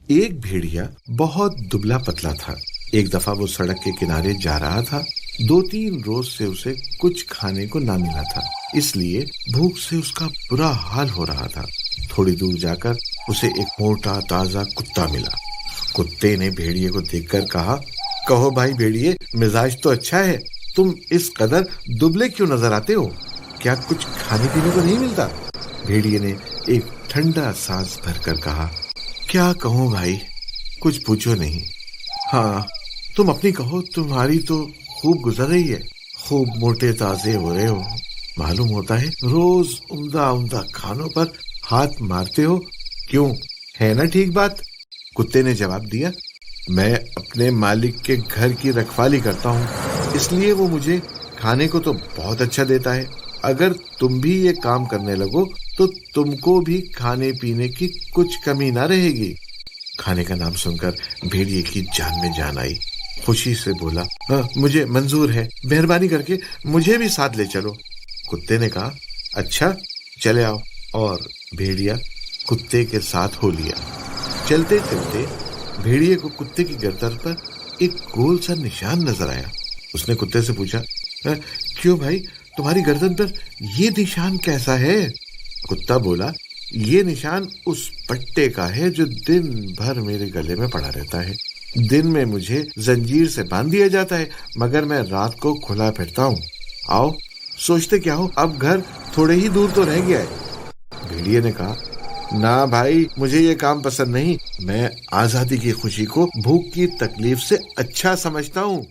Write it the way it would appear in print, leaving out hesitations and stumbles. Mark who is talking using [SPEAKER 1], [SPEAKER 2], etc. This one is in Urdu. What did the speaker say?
[SPEAKER 1] ایک بھیڑیا بہت دبلا پتلا تھا. ایک دفعہ وہ سڑک کے کنارے جا رہا تھا. 2-3 روز سے اسے کچھ کھانے کو نہ ملا تھا, اس لیے بھوک سے اس کا برا حال ہو رہا تھا. تھوڑی دور جا کر اسے ایک موٹا تازہ کتا ملا. کتے نے بھیڑیے کو دیکھ کر کہا, کہو بھائی بھیڑیے, مزاج تو اچھا ہے, تم اس قدر دبلے کیوں نظر آتے ہو؟ کیا کچھ کھانے پینے کو نہیں ملتا؟ بھیڑیے نے ایک ٹھنڈا سانس بھر کر کہا, کیا کہوں بھائی, کچھ پوچھو نہیں. ہاں تم اپنی کہو, تمہاری تو خوب گزر رہی ہے, خوب موٹے تازے ہو رہے ہو. معلوم ہوتا ہے روز عمدہ کھانوں پر ہاتھ مارتے ہو. کیوں, ہے نا ٹھیک بات؟ کتے نے جواب دیا, میں اپنے مالک کے گھر کی رکھوالی کرتا ہوں, اس لیے وہ مجھے کھانے کو تو بہت اچھا دیتا ہے. اگر تم بھی یہ کام کرنے لگو تو تم کو بھی کھانے پینے کی کچھ کمی نہ رہے گی. کھانے کا نام سن کر بھیڑیے کی جان میں جان آئی. خوشی سے بولا, مجھے منظور ہے, مہربانی کر کے مجھے بھی ساتھ لے چلو. کتے نے کہا, اچھا چلے آؤ, اور بھیڑیا کتے کے ساتھ ہو لیا. چلتے چلتے بھیڑیے کو کتے کی گردن پر ایک گول سا نشان نظر آیا. اس نے کتے سے پوچھا, کیوں بھائی, تمہاری گردن پر یہ نشان کیسا ہے؟ کتا بولا, یہ نشان اس پٹے کا ہے جو دن بھر میرے گلے میں پڑا رہتا ہے. دن میں مجھے زنجیر سے باندھ دیا جاتا ہے, مگر میں رات کو کھلا پھرتا ہوں. آؤ, سوچتے کیا ہو, اب گھر تھوڑے ہی دور تو رہ گیا ہے. بھیڑیے نے کہا, نہ بھائی, مجھے یہ کام پسند نہیں. میں آزادی کی خوشی کو بھوک کی تکلیف سے اچھا سمجھتا ہوں.